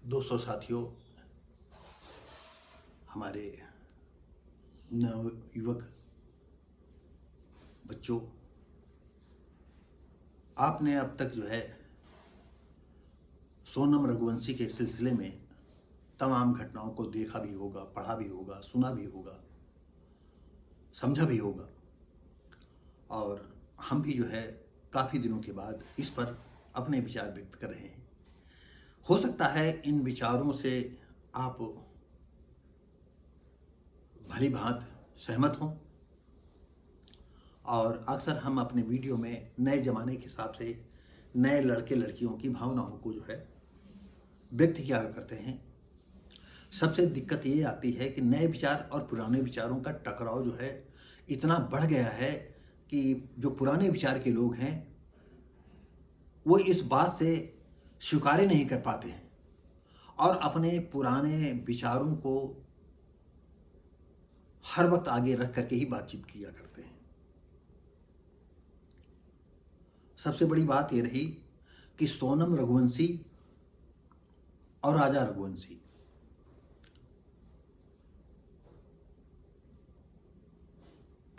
दोस्तों, साथियों, हमारे नवयुवक बच्चों, आपने अब तक जो है सोनम रघुवंशी के सिलसिले में तमाम घटनाओं को देखा भी होगा, पढ़ा भी होगा, सुना भी होगा, समझा भी होगा। और हम भी जो है काफ़ी दिनों के बाद इस पर अपने विचार व्यक्त कर रहे हैं। हो सकता है इन विचारों से आप भली भांति सहमत हों, और अक्सर हम अपने वीडियो में नए ज़माने के हिसाब से नए लड़के लड़कियों की भावनाओं को जो है व्यक्त किया करते हैं। सबसे दिक्कत ये आती है कि नए विचार और पुराने विचारों का टकराव जो है इतना बढ़ गया है कि जो पुराने विचार के लोग हैं वो इस बात से स्वीकार नहीं कर पाते हैं और अपने पुराने विचारों को हर वक्त आगे रख करके ही बातचीत किया करते हैं। सबसे बड़ी बात ये रही कि सोनम रघुवंशी और राजा रघुवंशी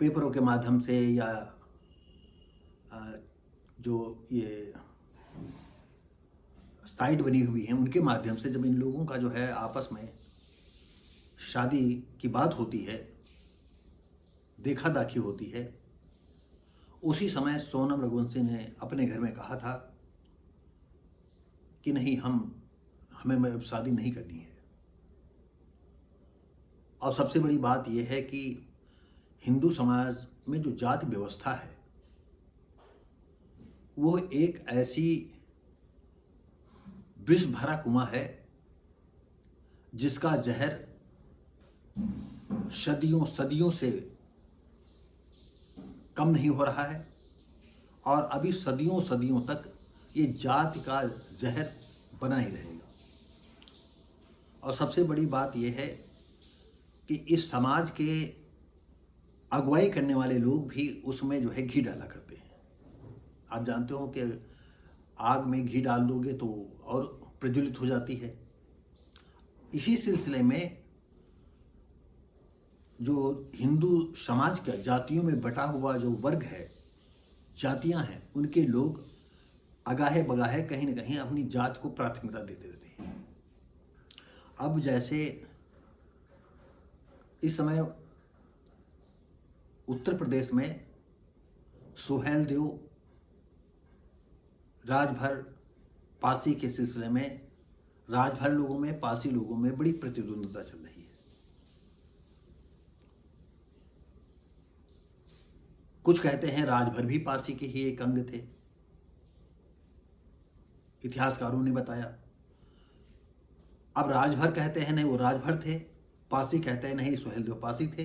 पेपरों के माध्यम से या जो ये साइट बनी हुई हैं उनके माध्यम से जब इन लोगों का जो है आपस में शादी की बात होती है, देखा दाखी होती है, उसी समय सोनम रघुवंशी ने अपने घर में कहा था कि नहीं, हमें शादी नहीं करनी है। और सबसे बड़ी बात यह है कि हिंदू समाज में जो जाति व्यवस्था है वो एक ऐसी विष भरा कुआं है जिसका जहर सदियों सदियों से कम नहीं हो रहा है और अभी सदियों सदियों तक ये जाति का जहर बना ही रहेगा। और सबसे बड़ी बात यह है कि इस समाज के अगुवाई करने वाले लोग भी उसमें जो है घी डाला करते हैं। आप जानते हो कि आग में घी डाल दोगे तो और प्रज्वलित हो जाती है। इसी सिलसिले में जो हिंदू समाज का जातियों में बटा हुआ जो वर्ग है, जातियां हैं, उनके लोग अगाहे बगाहे कहीं ना कहीं अपनी जात को प्राथमिकता देते रहते हैं। अब जैसे इस समय उत्तर प्रदेश में सुहेल देव राजभर पासी के सिलसिले में राजभर लोगों में, पासी लोगों में बड़ी प्रतिद्वंद्विता चल रही है। कुछ कहते हैं राजभर भी पासी के ही एक अंग थे, इतिहासकारों ने बताया। अब राजभर कहते हैं नहीं वो राजभर थे, पासी कहते हैं नहीं सुहेलदेव पासी थे।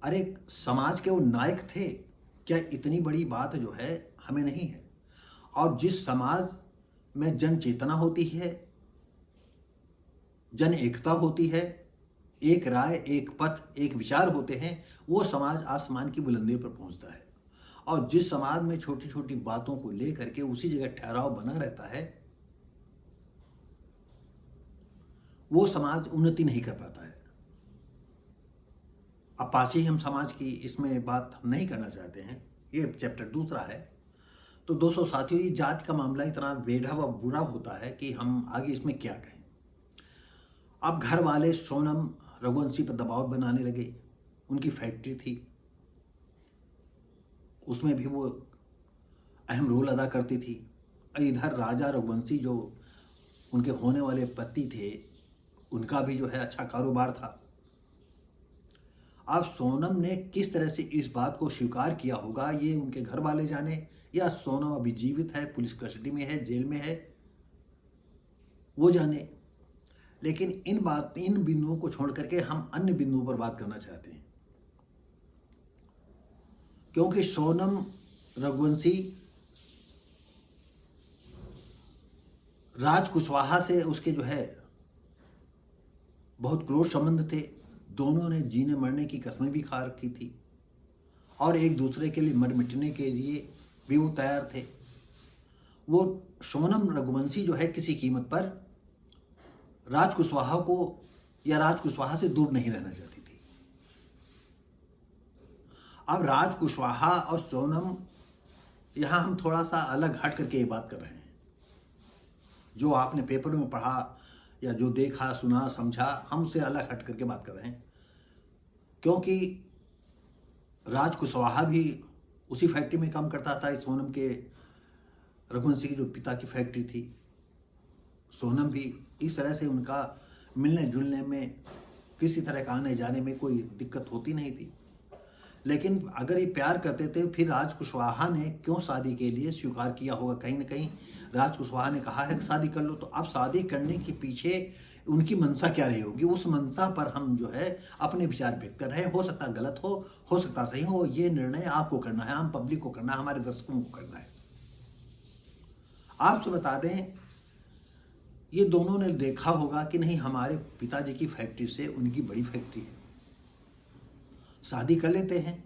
अरे समाज के वो नायक थे क्या? इतनी बड़ी बात जो है हमें नहीं है। और जिस समाज में जन चेतना होती है, जन एकता होती है, एक राय, एक पथ, एक विचार होते हैं, वो समाज आसमान की बुलंदियों पर पहुंचता है। और जिस समाज में छोटी छोटी बातों को लेकर के उसी जगह ठहराव बना रहता है, वो समाज उन्नति नहीं कर पाता है। अब पासी हम समाज की इसमें बात हम नहीं करना चाहते हैं, ये चैप्टर दूसरा है। तो दोस्तों साथियों, ये जाति का मामला इतना बेढा व बुरा होता है कि हम आगे इसमें क्या कहें। अब घर वाले सोनम रघुवंशी पर दबाव बनाने लगे। उनकी फैक्ट्री थी, उसमें भी वो अहम रोल अदा करती थी। इधर राजा रघुवंशी जो उनके होने वाले पति थे, उनका भी जो है अच्छा कारोबार था। अब सोनम ने किस तरह से इस बात को स्वीकार किया होगा, ये उनके घर वाले जाने, या सोनम अभी जीवित है, पुलिस कस्टडी में है, जेल में है, वो जाने। लेकिन इन बिंदुओं को छोड़ करके हम अन्य बिंदुओं पर बात करना चाहते हैं, क्योंकि सोनम रघुवंशी राज कुशवाहा से उसके जो है बहुत क्लोज संबंध थे। दोनों ने जीने मरने की कस्में भी खा रखी थी और एक दूसरे के लिए मर मिटने के लिए भी वो तैयार थे। वो सोनम रघुवंशी जो है किसी कीमत पर राज कुशवाहा को या राज कुशवाहा से दूर नहीं रहना चाहती थी। अब राज कुशवाहा और सोनम, यहाँ हम थोड़ा सा अलग हट करके ये बात कर रहे हैं। जो आपने पेपर में पढ़ा या जो देखा सुना समझा, हम उससे अलग हट करके बात कर रहे हैं। क्योंकि राज कुशवाहा भी उसी फैक्ट्री में काम करता था, इस सोनम के रघुवंशी की जो पिता की फैक्ट्री थी। सोनम भी इस तरह से उनका मिलने जुलने में, किसी तरह का आने जाने में कोई दिक्कत होती नहीं थी। लेकिन अगर ये प्यार करते थे, फिर राज कुशवाहा ने क्यों शादी के लिए स्वीकार किया होगा? कहीं ना कहीं राज कुशवाहा ने कहा है कि शादी कर लो। तो अब शादी करने के पीछे उनकी मंशा क्या रही होगी? उस मंशा पर हम जो है अपने विचार व्यक्त कर रहे हैं। हो सकता गलत हो सकता सही हो, ये निर्णय आपको करना है, आम पब्लिक को करना है, हमारे दर्शकों को करना है। आपसे बता दें, ये दोनों ने देखा होगा कि नहीं, हमारे पिताजी की फैक्ट्री से उनकी बड़ी फैक्ट्री है, शादी कर लेते हैं।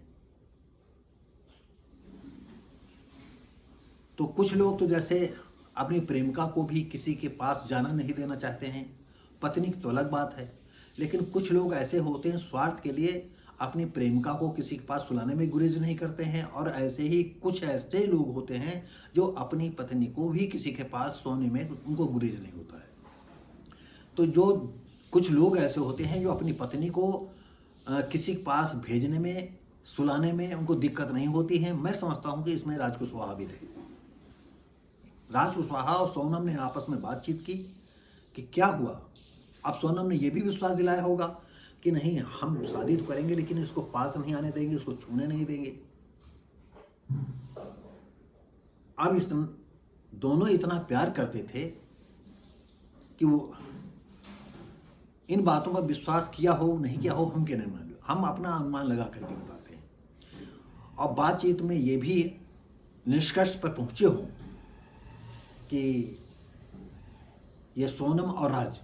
तो कुछ लोग तो जैसे अपनी प्रेमिका को भी किसी के पास जाना नहीं देना चाहते हैं, पत्नी की तो अलग बात है। लेकिन कुछ लोग ऐसे होते हैं, स्वार्थ के लिए अपनी प्रेमिका को किसी के पास सुलाने में गुरेज नहीं करते हैं। और ऐसे ही कुछ ऐसे लोग होते हैं जो अपनी पत्नी को भी किसी के पास सोने में उनको गुरेज नहीं होता है। तो जो कुछ लोग ऐसे होते हैं जो अपनी पत्नी को किसी के पास भेजने में, सुलाने में उनको दिक्कत नहीं होती है। मैं समझता हूँ कि इसमें राज कुशवाहा भी रहे। राज कुशवाहा और सोनम ने आपस में बातचीत की कि क्या हुआ। अब सोनम ने यह भी विश्वास दिलाया होगा कि नहीं, हम शादी तो करेंगे लेकिन इसको पास नहीं आने देंगे, इसको छूने नहीं देंगे। अब इस दोनों इतना प्यार करते थे कि वो इन बातों पर विश्वास किया हो नहीं किया हो, हम क्या नहीं मान, हम अपना अनुमान लगा करके बताते हैं। और बातचीत में ये भी निष्कर्ष पर पहुंचे हों कि ये सोनम और राज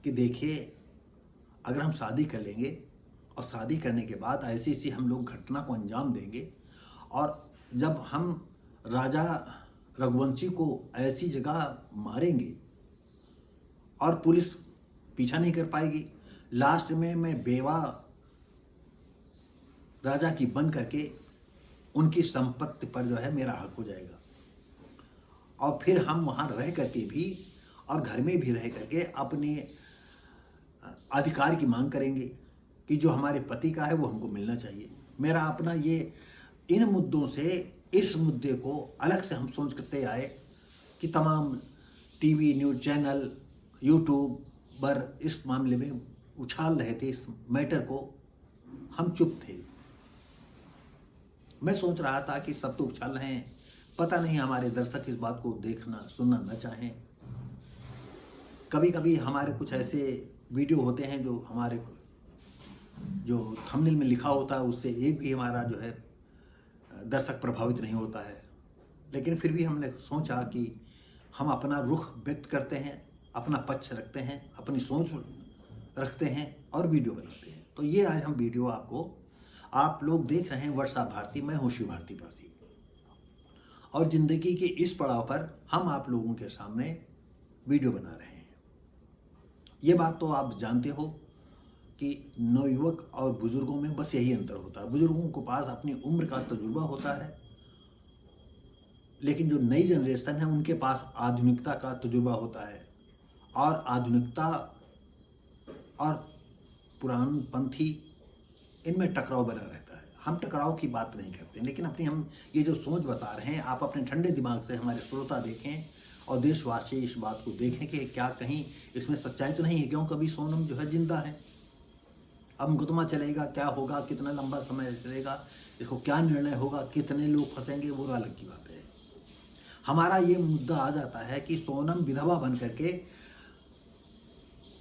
कि देखिए, अगर हम शादी कर लेंगे और शादी करने के बाद ऐसी ऐसी हम लोग घटना को अंजाम देंगे, और जब हम राजा रघुवंशी को ऐसी जगह मारेंगे और पुलिस पीछा नहीं कर पाएगी, लास्ट में मैं बेवा राजा की बन करके उनकी संपत्ति पर जो है मेरा हक हो जाएगा। और फिर हम वहाँ रह करके भी और घर में भी रह करके अपने अधिकार की मांग करेंगे कि जो हमारे पति का है वो हमको मिलना चाहिए। मेरा अपना ये इन मुद्दों से, इस मुद्दे को अलग से हम सोच करते आए कि तमाम टीवी न्यूज़ चैनल, यूट्यूब पर इस मामले में उछाल रहे थे इस मैटर को, हम चुप थे। मैं सोच रहा था कि सब तो उछाल रहे हैं, पता नहीं हमारे दर्शक इस बात को देखना सुनना न चाहें। कभी कभी हमारे कुछ ऐसे वीडियो होते हैं जो हमारे जो थंबनेल में लिखा होता है उससे एक भी हमारा जो है दर्शक प्रभावित नहीं होता है। लेकिन फिर भी हमने सोचा कि हम अपना रुख व्यक्त करते हैं, अपना पक्ष रखते हैं, अपनी सोच रखते हैं और वीडियो बनाते हैं। तो ये आज हम वीडियो आपको, आप लोग देख रहे हैं वर्षा भारती, मैं हूँ शिव भारती पासी। और ज़िंदगी के इस पड़ाव पर हम आप लोगों के सामने वीडियो बना रहे हैं। ये बात तो आप जानते हो कि नवयुवक और बुजुर्गों में बस यही अंतर होता है। बुजुर्गों के पास अपनी उम्र का तजुर्बा होता है, लेकिन जो नई जनरेशन है उनके पास आधुनिकता का तजुर्बा होता है। और आधुनिकता और पुरानपंथी, इनमें टकराव बना रहता है। हम टकराव की बात नहीं करते, लेकिन अपनी हम ये जो सोच बता रहे हैं, आप अपने ठंडे दिमाग से हमारे श्रोता देखें और देशवासी इस बात को देखें कि क्या कहीं इसमें सच्चाई तो नहीं है। क्यों, कभी सोनम जो है जिंदा है, अब मुकदमा चलेगा, क्या होगा, कितना लंबा समय चलेगा, इसको क्या निर्णय होगा, कितने लोग फंसेंगे, वो अलग की बात है। हमारा ये मुद्दा आ जाता है कि सोनम विधवा बन करके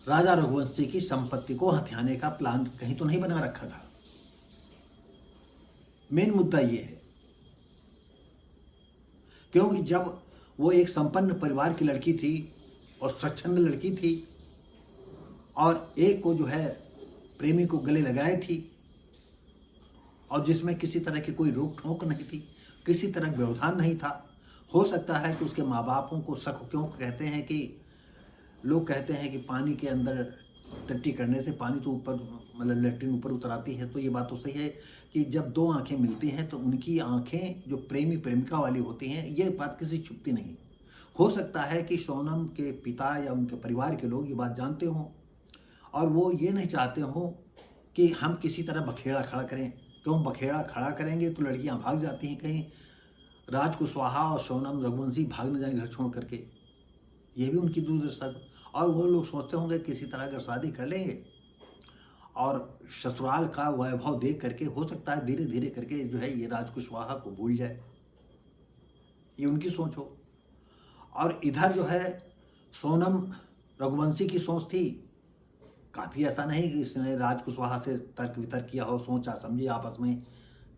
राजा रघुवंशी की संपत्ति को हथियाने का प्लान कहीं तो नहीं बना रखा था। मेन मुद्दा ये है, क्योंकि जब वो एक संपन्न परिवार की लड़की थी और स्वच्छंद लड़की थी और एक को जो है प्रेमी को गले लगाए थी, और जिसमें किसी तरह की कोई रोक ठोक नहीं थी, किसी तरह व्यवधान नहीं था। हो सकता है कि उसके माँ बापों को शक, क्यों कहते हैं कि लोग कहते हैं कि पानी के अंदर टट्टी करने से पानी तो ऊपर, मतलब लेटरिन ऊपर उतर आती है। तो ये बात तो सही है कि जब दो आंखें मिलती हैं तो उनकी आंखें जो प्रेमी प्रेमिका वाली होती हैं, ये बात किसी छुपती नहीं। हो सकता है कि सोनम के पिता या उनके परिवार के लोग ये बात जानते हों और वो ये नहीं चाहते हों कि हम किसी तरह बखेड़ा खड़ा करें। क्यों बखेड़ा खड़ा करेंगे तो लड़कियां भाग जाती हैं कहीं, राज कुशवाहा और सोनम रघुवंशी भाग न जाए घर छोड़ करके, ये भी उनकी दुर्दशा। और वो लोग सोचते होंगे किसी तरह अगर शादी कर लेंगे और ससुराल का वैभव देख करके हो सकता है धीरे धीरे करके जो है ये राज कुशवाहा को भूल जाए, ये उनकी सोच हो। और इधर जो है सोनम रघुवंशी की सोच थी, काफ़ी ऐसा नहीं कि इसने राज कुशवाहा से तर्क वितर्क किया हो, सोचा समझी आपस में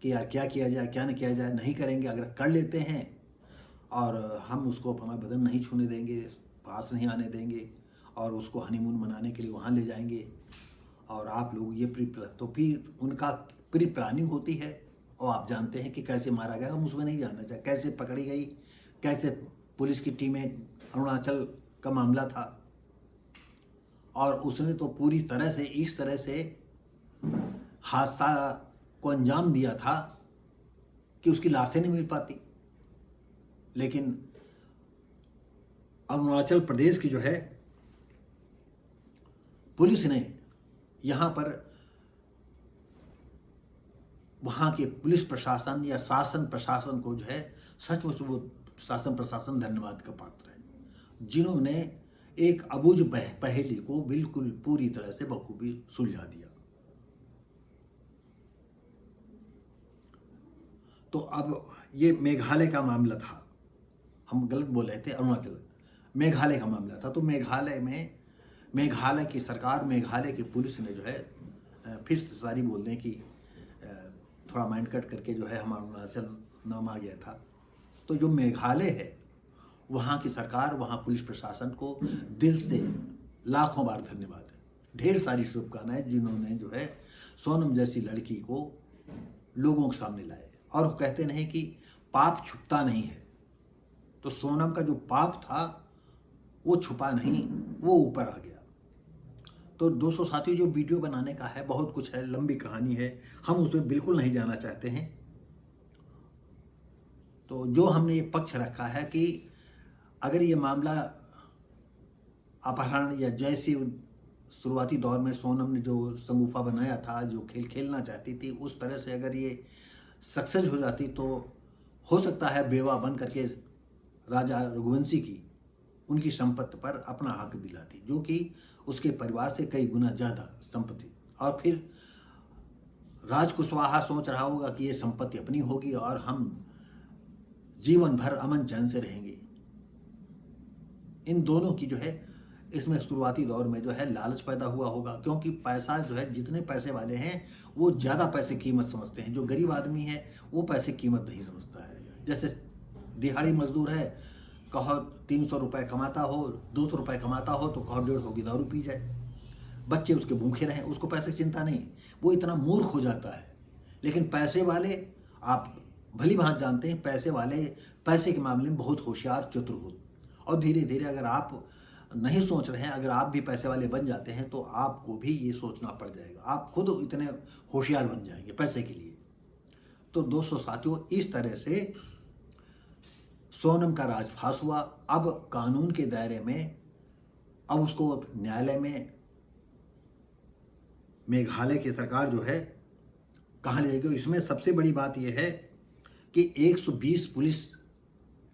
कि यार क्या किया जाए क्या नहीं किया जाए, नहीं करेंगे, अगर कर लेते हैं और हम उसको अपना बदन नहीं छूने देंगे, पास नहीं आने देंगे और उसको हनीमून मनाने के लिए वहाँ ले जाएंगे और आप लोग ये तो फिर उनका प्री प्लानिंग होती है। और आप जानते हैं कि कैसे मारा गया, हम उसमें नहीं जानना चाहते, कैसे पकड़ी गई, कैसे पुलिस की टीमें, अरुणाचल का मामला था और उसने तो पूरी तरह से इस तरह से हादसा को अंजाम दिया था कि उसकी लाशें नहीं मिल पाती। लेकिन अरुणाचल प्रदेश की जो है पुलिस ने यहाँ पर वहाँ के पुलिस प्रशासन या शासन प्रशासन को जो है सचमुच वो शासन प्रशासन धन्यवाद का पात्र है, जिन्होंने एक अबूझ पहेली को बिल्कुल पूरी तरह से बखूबी सुलझा दिया। तो अब ये मेघालय का मामला था, हम गलत बोल रहे थे, अरुणाचल, मेघालय का मामला था। तो मेघालय में मेघालय की सरकार, मेघालय की पुलिस ने जो है फिर से सारी बोलने की थोड़ा माइंड कट करके जो है हमारा अरुणाचल नाम आ गया था। तो जो मेघालय है वहाँ की सरकार, वहाँ पुलिस प्रशासन को दिल से लाखों बार धन्यवाद है, ढेर सारी शुभकामनाएं, जिन्होंने जो है सोनम जैसी लड़की को लोगों के सामने लाए। और वो कहते नहीं कि पाप छुपता नहीं है, तो सोनम का जो पाप था वो छुपा नहीं, वो ऊपर आ गया। तो दोस्तों साथियों, जो वीडियो बनाने का है बहुत कुछ है, लंबी कहानी है, हम उसमें बिल्कुल नहीं जाना चाहते हैं। तो जो हमने ये पक्ष रखा है कि अगर ये मामला अपहरण या जैसे शुरुआती दौर में सोनम ने जो शगुफा बनाया था, जो खेल खेलना चाहती थी, उस तरह से अगर ये सक्सेस हो जाती तो हो सकता है बेवा बन करके राजा रघुवंशी की उनकी संपत्ति पर अपना हक दिलाती, जो कि उसके परिवार से कई गुना ज़्यादा संपत्ति। और फिर राज कुशवाहा सोच रहा होगा कि ये संपत्ति अपनी होगी और हम जीवन भर अमन चैन से रहेंगे। इन दोनों की जो है इसमें शुरुआती दौर में जो है लालच पैदा हुआ होगा, क्योंकि पैसा जो है, जितने पैसे वाले हैं वो ज़्यादा पैसे कीमत समझते हैं, जो गरीब आदमी है वो पैसे कीमत नहीं समझता है। जैसे दिहाड़ी मजदूर है, कहो 300 रुपये कमाता हो, 200 रुपये कमाता हो तो कहो 150 की दारू पी जाए, बच्चे उसके भूखे रहें, उसको पैसे की चिंता नहीं, वो इतना मूर्ख हो जाता है। लेकिन पैसे वाले, आप भली भांत जानते हैं, पैसे वाले पैसे के मामले में बहुत होशियार चतुर हो। और धीरे धीरे अगर आप नहीं सोच रहे हैं, अगर आप भी पैसे वाले बन जाते हैं तो आपको भी ये सोचना पड़ जाएगा, आप खुद इतने होशियार बन जाएंगे पैसे के लिए। तो दोस्तों साथियों, इस तरह से सोनम का राजफास हुआ। अब कानून के दायरे में अब उसको न्यायालय में मेघालय की सरकार जो है कहाँ ले जाएगी। इसमें सबसे बड़ी बात यह है कि 120 पुलिस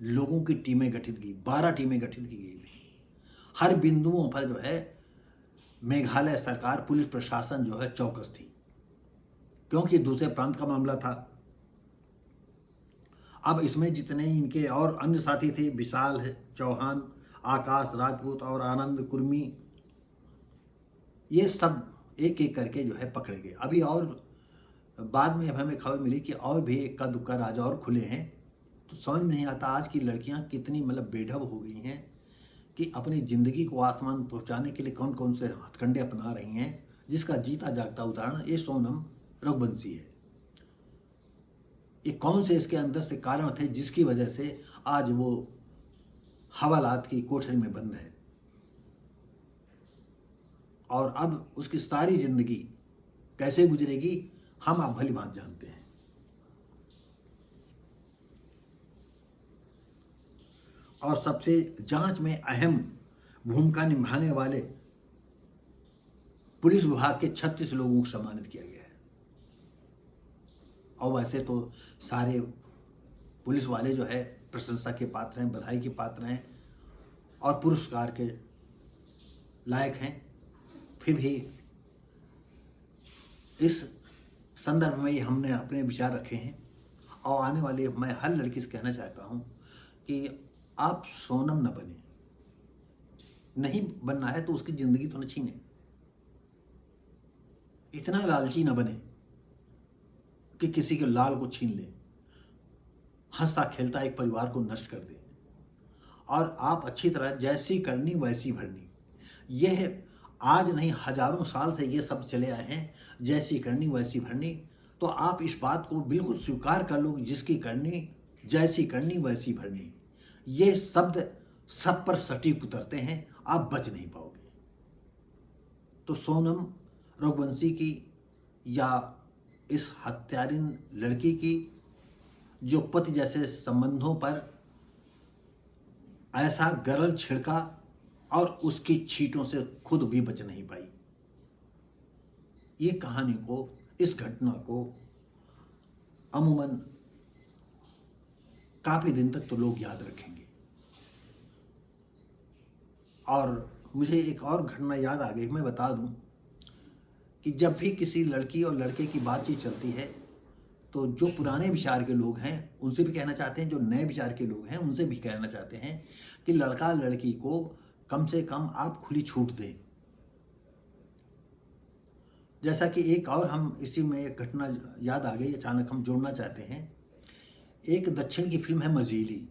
लोगों की टीमें गठित की, 12 टीमें गठित की गई थी। हर बिंदुओं पर जो है मेघालय सरकार, पुलिस प्रशासन जो है चौकस थी, क्योंकि दूसरे प्रांत का मामला था। अब इसमें जितने इनके और अन्य साथी थे, विशाल चौहान, आकाश राजपूत और आनंद कुर्मी, ये सब एक एक करके जो है पकड़े गए। अभी और बाद में हमें खबर मिली कि और भी इक्का दुक्का राजा और खुले हैं। तो समझ में नहीं आता आज की लड़कियां कितनी मतलब बेढब हो गई हैं कि अपनी ज़िंदगी को आसमान पहुंचाने के लिए कौन कौन से हथकंडे अपना रही हैं, जिसका जीता जागता उदाहरण ये सोनम रघुवंशी है। ये कौन से इसके अंदर से कारण थे जिसकी वजह से आज वो हवालात की कोठरी में बंद है। और अब उसकी सारी जिंदगी कैसे गुजरेगी हम आप भली भांति जानते हैं। और सबसे जांच में अहम भूमिका निभाने वाले पुलिस विभाग के 36 लोगों को सम्मानित किया गया है। और वैसे तो सारे पुलिस वाले जो है प्रशंसा के पात्र हैं, बधाई के पात्र हैं और पुरस्कार के लायक हैं। फिर भी इस संदर्भ में हमने अपने विचार रखे हैं और आने वाले मैं हर लड़की से कहना चाहता हूँ कि आप सोनम न बने। नहीं बनना है तो उसकी ज़िंदगी तो न छीने। इतना लालची न बने कि किसी के लाल को छीन ले, हंसता खेलता एक परिवार को नष्ट कर दे। और आप अच्छी तरह जैसी करनी वैसी भरनी, यह आज नहीं हजारों साल से ये सब चले आए हैं, जैसी करनी वैसी भरनी। तो आप इस बात को बिल्कुल स्वीकार कर लो, जिसकी करनी जैसी करनी वैसी भरनी, ये शब्द सब पर सटीक उतरते हैं, आप बच नहीं पाओगे। तो सोनम रघुवंशी की या इस हत्यारिन लड़की की जो पति जैसे संबंधों पर ऐसा गरल छिड़का और उसकी छींटों से खुद भी बच नहीं पाई, ये कहानी को, इस घटना को अमूमन काफी दिन तक तो लोग याद रखेंगे। और मुझे एक और घटना याद आ गई, मैं बता दूं कि जब भी किसी लड़की और लड़के की बातचीत चलती है तो जो पुराने विचार के लोग हैं उनसे भी कहना चाहते हैं, जो नए विचार के लोग हैं उनसे भी कहना चाहते हैं कि लड़का लड़की को कम से कम आप खुली छूट दें। जैसा कि एक और हम इसी में एक घटना याद आ गई, अचानक हम जोड़ना चाहते हैं। एक दक्षिण की फिल्म है मजीली।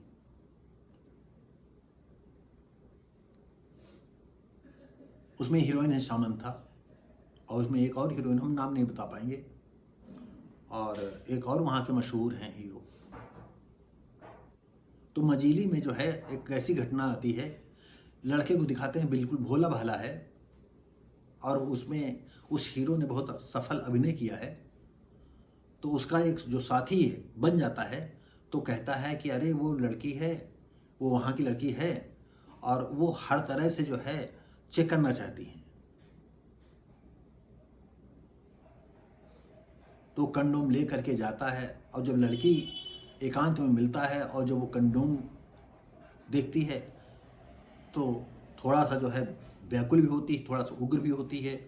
उसमें हीरोइन है सामंथा और उसमें एक और हीरोइन, हम नाम नहीं बता पाएंगे, और एक और वहाँ के मशहूर हैं हीरो। तो मजीली में जो है एक ऐसी घटना आती है, लड़के को दिखाते हैं बिल्कुल भोला भाला है और उसमें उस हीरो ने बहुत सफल अभिनय किया है। तो उसका एक जो साथी है बन जाता है, तो कहता है कि अरे वो लड़की है, वो वहाँ की लड़की है और वो हर तरह से जो है चेक करना चाहती हैं। तो कंडोम ले करके जाता है और जब लड़की एकांत में मिलता है और जब वो कंडोम देखती है तो थोड़ा सा जो है व्याकुल भी होती है, थोड़ा सा उग्र भी होती है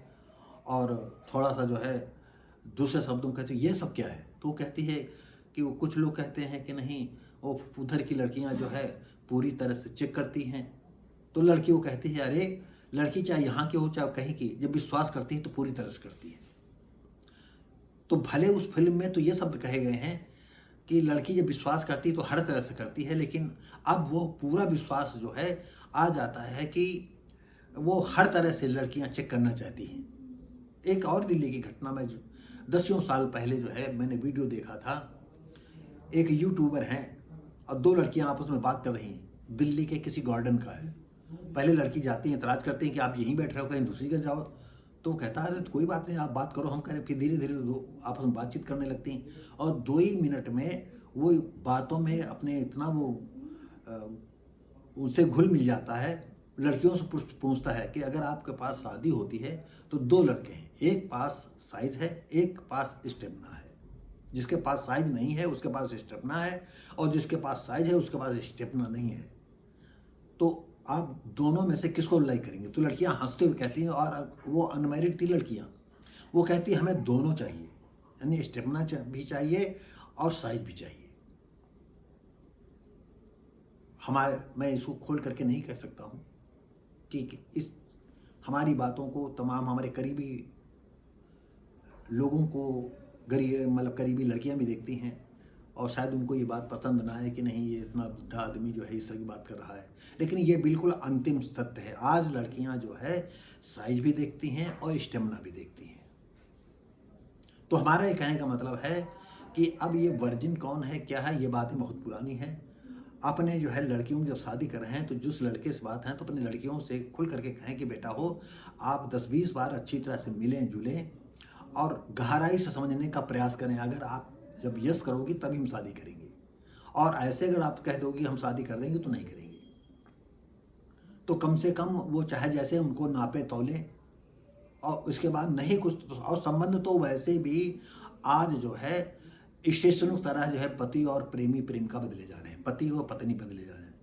और थोड़ा सा जो है दूसरे शब्दों में कहती है ये सब क्या है। तो वो कहती है कि वो, कुछ लोग कहते हैं कि नहीं वो उधर की लड़कियां जो है पूरी तरह से चेक करती हैं। तो लड़की वो कहती है अरे लड़की चाहे यहाँ की हो चाहे कहीं की, जब विश्वास करती है तो पूरी तरह से करती है। तो भले उस फिल्म में तो ये शब्द कहे गए हैं कि लड़की जब विश्वास करती है तो हर तरह से करती है, लेकिन अब वो पूरा विश्वास जो है आ जाता है कि वो हर तरह से लड़कियां चेक करना चाहती हैं। एक और दिल्ली की घटना में 10 साल पहले जो है मैंने वीडियो देखा था। एक यूट्यूबर हैं और 2 लड़कियां आपस में बात कर रही हैं, दिल्ली के किसी गार्डन का है। पहले लड़की जाती है, एतराज़ करते हैं कि आप यहीं बैठ रहे हो, कहीं दूसरी जगह जाओ। तो कहता है तो कोई बात नहीं, आप बात करो, हम करें। फिर धीरे धीरे आपस में बातचीत करने लगती हैं और 2 ही मिनट में वो बातों में अपने इतना वो उनसे घुल मिल जाता है। लड़कियों से पूछता है कि अगर आपके पास शादी होती है तो 2 लड़के हैं, एक पास साइज है, एक पास स्टेमिना है। जिसके पास साइज नहीं है उसके पास स्टेमिना है और जिसके पास साइज है उसके पास स्टेमिना नहीं है। तो आप दोनों में से किसको लाइक करेंगे। तो लड़कियां हंसते हुए कहती हैं, और वो अनमैरिड थी लड़कियां, वो कहती है हमें दोनों चाहिए, यानी स्टेमिना भी चाहिए और साइज भी चाहिए। मैं इसको खोल करके नहीं कह सकता हूँ कि इस हमारी बातों को तमाम हमारे करीबी लोगों को मतलब करीबी लड़कियां भी देखती हैं और शायद उनको ये बात पसंद ना आए कि नहीं ये इतना बुढ़ा आदमी जो है इस तरह की बात कर रहा है, लेकिन ये बिल्कुल अंतिम सत्य है। आज लड़कियां जो है साइज भी देखती हैं और स्टेमिना भी देखती हैं। तो हमारा ये कहने का मतलब है कि अब ये वर्जिन कौन है क्या है, ये बातें बहुत पुरानी हैं। अपने जो है लड़कियों की जब शादी कर रहे हैं तो जिस लड़के से बात है तो अपनी लड़कियों से खुल करके कहें कि बेटा हो आप 10-20 बार अच्छी तरह से मिलें जुलें और गहराई से समझने का प्रयास करें। अगर आप जब यस करोगी तभी हम शादी करेंगे, और ऐसे अगर आप कह दोगे हम शादी कर देंगे तो नहीं करेंगे। तो कम से कम वो चाहे जैसे उनको नापे तौले, और उसके बाद नहीं कुछ और संबंध तो वैसे भी आज जो है स्टेशनों की तरह जो है पति और प्रेमी प्रेमिका बदले जा रहे हैं, पति और पत्नी बदले जा रहे हैं।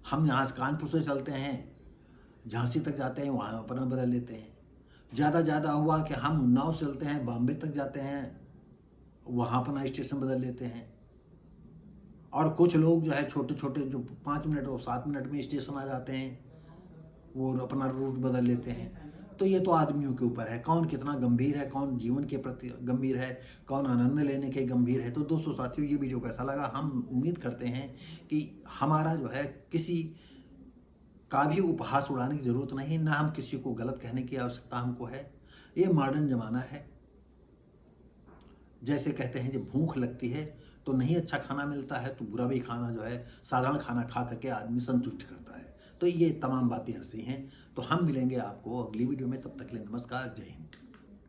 हम यहाँ से कानपुर से चलते हैं झांसी तक जाते हैं, वहाँ अपना बदल लेते हैं। ज़्यादा हुआ कि हम उन्नाव से चलते हैं बॉम्बे तक जाते हैं, वहाँ अपना स्टेशन बदल लेते हैं। और कुछ लोग जो है छोटे छोटे जो 5 मिनट और 7 मिनट में स्टेशन आ जाते हैं, वो अपना रूट बदल लेते हैं। तो ये तो आदमियों के ऊपर है, कौन कितना गंभीर है, कौन जीवन के प्रति गंभीर है, कौन आनंद लेने के गंभीर है। तो दोस्तों साथियों, ये वीडियो कैसा लगा? हम उम्मीद करते हैं कि हमारा जो है किसी का भी उपहास उड़ाने की ज़रूरत नहीं, ना हम किसी को गलत कहने की आवश्यकता हमको है। ये मॉडर्न ज़माना है। जैसे कहते हैं जब भूख लगती है तो नहीं अच्छा खाना मिलता है तो बुरा भी खाना जो है साधारण खाना खा करके आदमी संतुष्ट करता है। तो ये तमाम बातें ऐसी हैं। तो हम मिलेंगे आपको अगली वीडियो में, तब तक के लिए नमस्कार, जय हिंद।